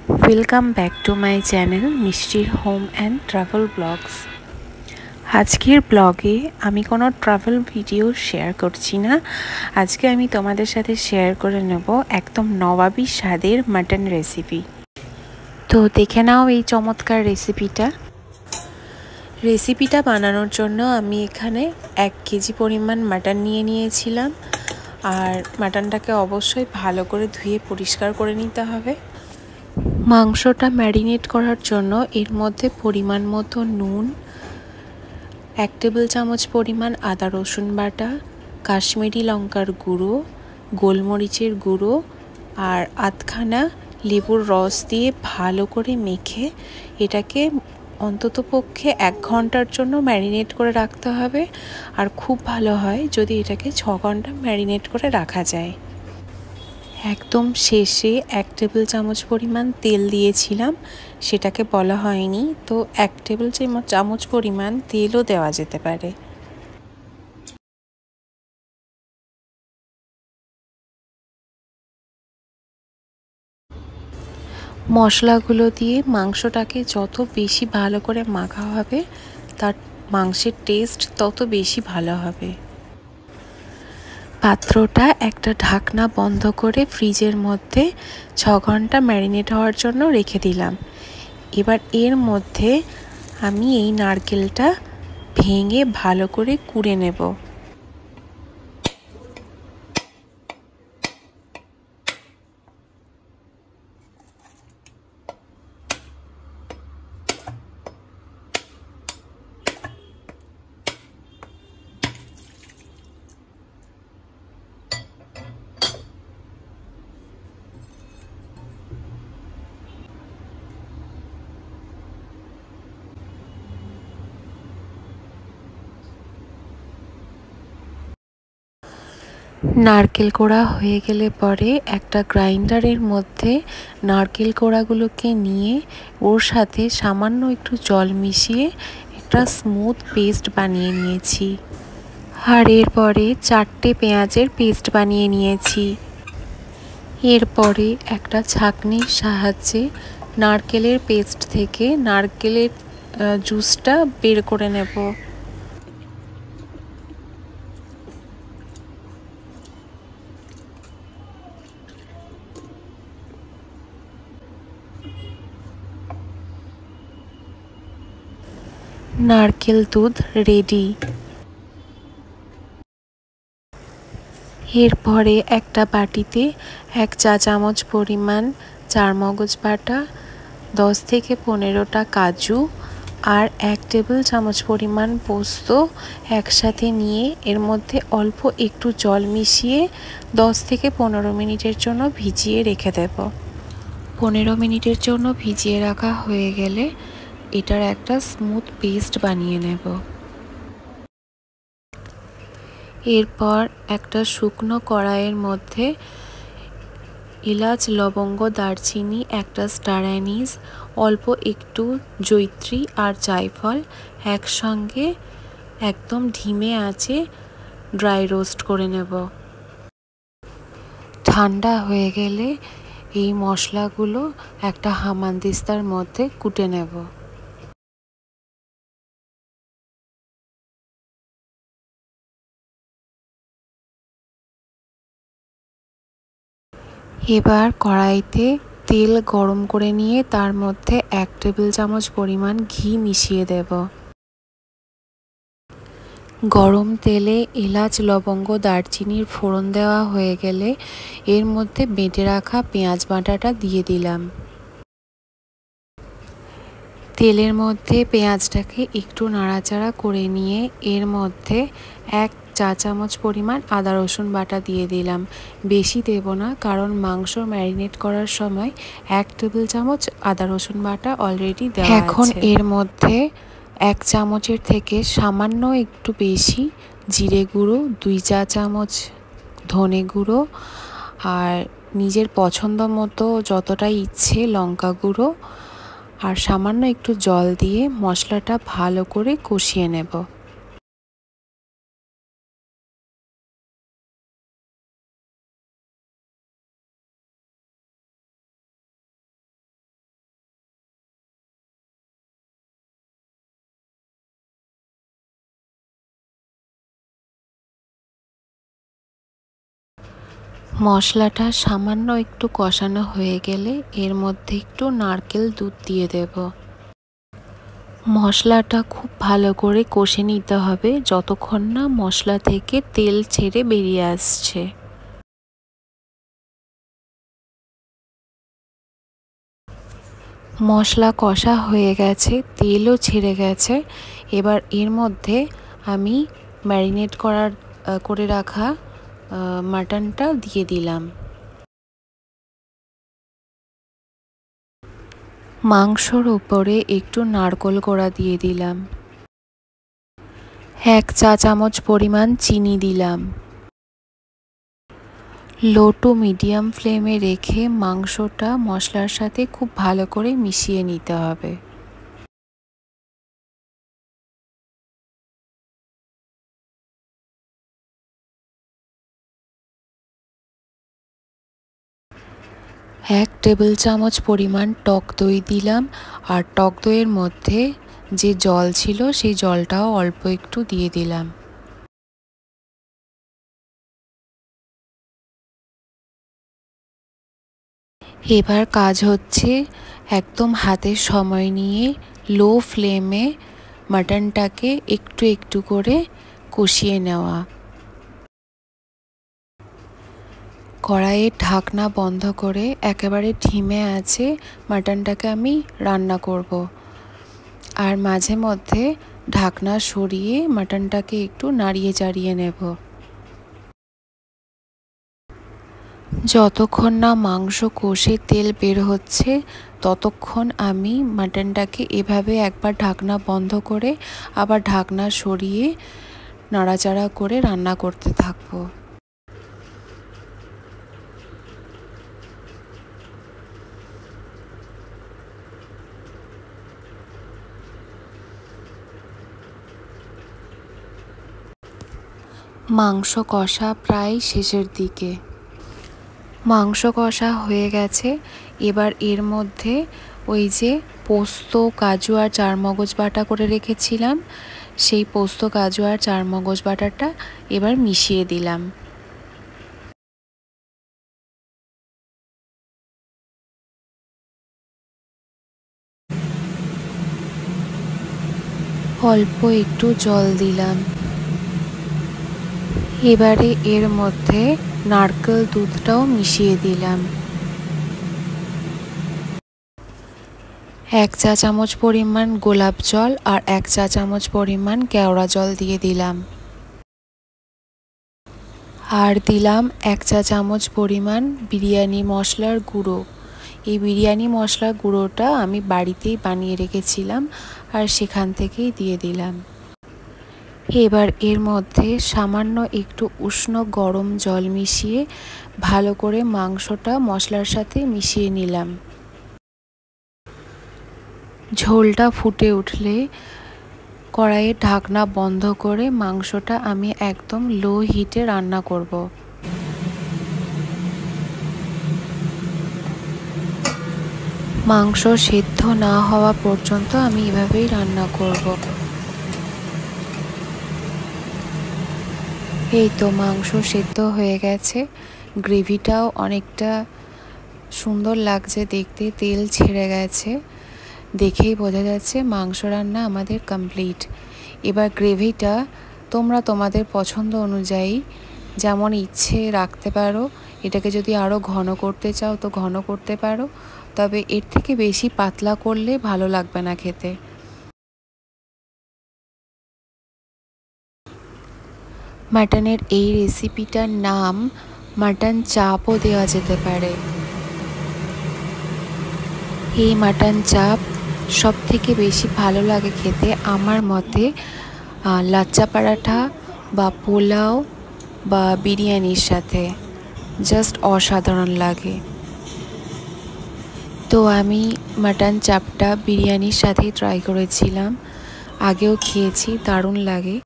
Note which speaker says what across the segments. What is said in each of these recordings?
Speaker 1: Welcome back to my channel মিষ্টির home and travel blogs. আজকের ব্লগে আমি কোনো ট্রাভেল ভিডিও শেয়ার করছি না। আজকে আমি তোমাদের সাথে শেয়ার করে নেব একদম নবাবী স্বাদের মাটন রেসিপি। তো দেখে নাও এই চমৎকার রেসিপিটা বানানোর জন্য আমি এখানে 1 কেজি পরিমাণ মাটন নিয়ে নিয়েছিলাম। আর মাটনটাকে অবশ্যই ভালো করে ধুয়ে পরিষ্কার করে নিতে হবে। মাংসটা ম্যারিনেট করার জন্য এর মধ্যে পরিমাণ মতো নুন, 1 টেবিল চামচ পরিমাণ আদা রসুন বাটা, কাশ্মীরি লঙ্কার গুঁড়ো, গোলমরিচের গুঁড়ো আর আধখানা লেবুর রস দিয়ে ভালো করে মেখে এটাকে অন্ততপক্ষে 1 ঘন্টার জন্য ম্যারিনেট করে রাখতে হবে। আর খুব ভালো হয় যদি এটাকে 6 ঘন্টা ম্যারিনেট করে রাখা যায়। একদম শেষে 1 টেবিল চামচ পরিমাণ তেল দিয়েছিলাম, সেটাকে বলা হয়নি, তো 1 টেবিল চামচ পরিমাণ তেলও দেওয়া যেতে পারে। মশলাগুলো দিয়ে মাংসটাকে যত বেশি ভালো করে মাখা হবে তার মাংসের টেস্ট তত বেশি ভালো হবে। পাত্রটা একটা ঢাকনা বন্ধ করে ফ্রিজের মধ্যে 6 ঘন্টা ম্যারিনেট হওয়ার জন্য রেখে দিলাম। এবার এর মধ্যে আমি এই নারকেলটা ভেঙে ভালো করে কুড়ে নেব। নারকেল কোড়া হয়ে গেলে পরে একটা গ্রাইন্ডারের মধ্যে নারকেল কোড়াগুলোকে নিয়ে ওর সাথে সামান্য একটু জল মিশিয়ে একটা স্মুথ পেস্ট বানিয়ে নিয়েছি। আর এরপরে 4টে পেঁয়াজের পেস্ট বানিয়ে নিয়েছি। এরপরে একটা ছাঁকনির সাহায্যে নারকেলের পেস্ট থেকে নারকেলের জুসটা বের করে নেব। নারকেল দুধ রেডি। এরপরে একটা বাটিতে 1 চা চামচ পরিমাণ চারমগজ বাটা, 10 থেকে 15টা কাজু আর 1 টেবিল চামচ পরিমাণ পোস্ত একসাথে নিয়ে এর মধ্যে অল্প একটু জল মিশিয়ে 10 থেকে 15 মিনিটের জন্য ভিজিয়ে রেখে দেব। 15 মিনিটের জন্য ভিজিয়ে রাখা হয়ে গেলে এটার একটা স্মুথ পেস্ট বানিয়ে নেব। এরপর একটা শুকনো কড়াইয়ের মধ্যে এলাচ, লবঙ্গ, দারচিনি, একটা স্টার অ্যানিস, অল্প একটু জয়িত্রী আর জায়ফল একসঙ্গে একদম ধিমে আঁচে ড্রাই রোস্ট করে নেব। ঠান্ডা হয়ে গেলে এই মশলাগুলো একটা হামানদিস্তার মধ্যে কুটে নেব। এবার কড়াইতে তেল গরম করে নিয়ে তার মধ্যে 1 টেবিল চামচ পরিমাণ ঘি মিশিয়ে দেব। গরম তেলে এলাচ, লবঙ্গ, দারচিনির ফোড়ন দেওয়া হয়ে গেলে এর মধ্যে বেটে রাখা পেঁয়াজ বাটাটা দিয়ে দিলাম। তেলের মধ্যে পেঁয়াজটাকে একটু নাড়াচাড়া করে নিয়ে এর মধ্যে 1 চা চামচ পরিমাণ আদা রসুন বাটা দিয়ে দিলাম। বেশি দেব না, কারণ মাংস ম্যারিনেট করার সময় 1 টেবিল চামচ আদা রসুন বাটা অলরেডি দেওয়া আছে। এখন এর মধ্যে 1 চামচের থেকে সামান্য একটু বেশি জিরে গুঁড়ো, 2 চা চামচ ধনে গুঁড়ো আর নিজের পছন্দ মতো যতটা ইচ্ছে লঙ্কা গুঁড়ো আর সামান্য একটু জল দিয়ে মশলাটা ভালো করে কষিয়ে নেব। মশলাটা সামান্য একটু কষানো হয়ে গেলে এর মধ্যে একটু নারকেল দুধ দিয়ে দেব। মশলাটা খুব ভালো করে কষে নিতে হবে যতক্ষণ না মশলা থেকে তেল ছেড়ে বেরিয়ে আসছে। মশলা কষা হয়ে গেছে, তেলও ছেড়ে গেছে। এবার এর মধ্যে আমি ম্যারিনেট করে রাখা মাটনটা দিয়ে দিলাম। মাংসর উপরে একটু নারকেল কোড়া দিয়ে দিলাম। 1 চা চামচ পরিমাণ চিনি দিলাম। লো টু মিডিয়াম ফ্লেমে রেখে মাংসটা মশলার সাথে খুব ভালো করে মিশিয়ে নিতে হবে। এক টেবিল চামচ পরিমাণ টক দই দিলাম, আর টক দইয়ের মধ্যে যে জল ছিল সেই জলটাও অল্প একটু দিয়ে দিলাম। এবার কাজ হচ্ছে একদম হাতের সময় নিয়ে লো ফ্লেমে মাটনটাকে একটু একটু করে কষিয়ে নেওয়া। কড়াইয়ের ঢাকনা বন্ধ করে একেবারে ধিমে আঁচে মাটনটাকে আমি রান্না করব। আর মাঝে মধ্যে ঢাকনা সরিয়ে মাটনটাকে একটু নাড়িয়ে চাড়িয়ে নেব। যতক্ষণ না মাংস কষে তেল বের হচ্ছে ততক্ষণ আমি মাটনটাকে এভাবে একবার ঢাকনা বন্ধ করে আবার ঢাকনা সরিয়ে নাড়াচাড়া করে রান্না করতে থাকবো। মাংস কষা প্রায় শেষের দিকে। মাংস কষা হয়ে গেছে। এবার এর মধ্যে ওই যে পোস্ত, কাজু আর চারমগজ বাটা করে রেখেছিলাম, সেই পোস্ত, কাজু আর চারমগজ বাটাটা এবার মিশিয়ে দিলাম। অল্প একটু জল দিলাম। এবারে এর মধ্যে নারকেল দুধটাও মিশিয়ে দিলাম। 1 চা চামচ পরিমাণ গোলাপ জল আর 1 চা চামচ পরিমাণ কেওড়া জল দিয়ে দিলাম। আর দিলাম 1 চা চামচ পরিমাণ বিরিয়ানি মশলার গুঁড়ো। এই বিরিয়ানি মশলার গুঁড়োটা আমি বাড়িতেই বানিয়ে রেখেছিলাম আর সেখান থেকেই দিয়ে দিলাম। এবার এর মধ্যে সামান্য একটু উষ্ণ গরম জল মিশিয়ে ভালো করে মাংসটা মশলার সাথে মিশিয়ে নিলাম। ঝোলটা ফুটে উঠলে কড়াইয়ের ঢাকনা বন্ধ করে মাংসটা আমি একদম লো হিটে রান্না করব। মাংস সেদ্ধ না হওয়া পর্যন্ত আমি এভাবেই রান্না করব। এই তো মাংস সেদ্ধ হয়ে গেছে, গ্রেভিটাও অনেকটা সুন্দর লাগছে দেখতে, তেল ছেড়ে গেছে, দেখেই বোঝা যাচ্ছে মাংস রান্না আমাদের কমপ্লিট। এবার গ্রেভিটা তোমরা তোমাদের পছন্দ অনুযায়ী যেমন ইচ্ছে রাখতে পারো। এটাকে যদি আরও ঘন করতে চাও তো ঘন করতে পারো, তবে এর থেকে বেশি পাতলা করলে ভালো লাগবে না খেতে। মাটনের এই রেসিপিটার নাম মাটন চাপও দেওয়া যেতে পারে। এই মাটন চাপ সব থেকে বেশি ভালো লাগে খেতে আমার মতে লাচ্চা পরাঠা বা পোলাও বা বিরিয়ানির সাথে, জাস্ট অসাধারণ লাগে। তো আমি মাটন চাপটা বিরিয়ানির সাথেই ট্রাই করেছিলাম, আগেও খেয়েছি, দারুণ লাগে।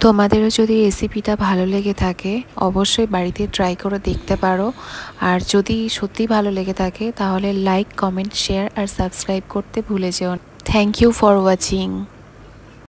Speaker 1: তোমাদেরও যদি রেসিপিটা ভালো লেগে থাকে অবশ্যই বাড়িতে ট্রাই করে দেখতে পারো। আর যদি সত্যি ভালো লেগে থাকে তাহলে লাইক, কমেন্ট, শেয়ার আর সাবস্ক্রাইব করতে ভুলে যেও না। Thank you for watching.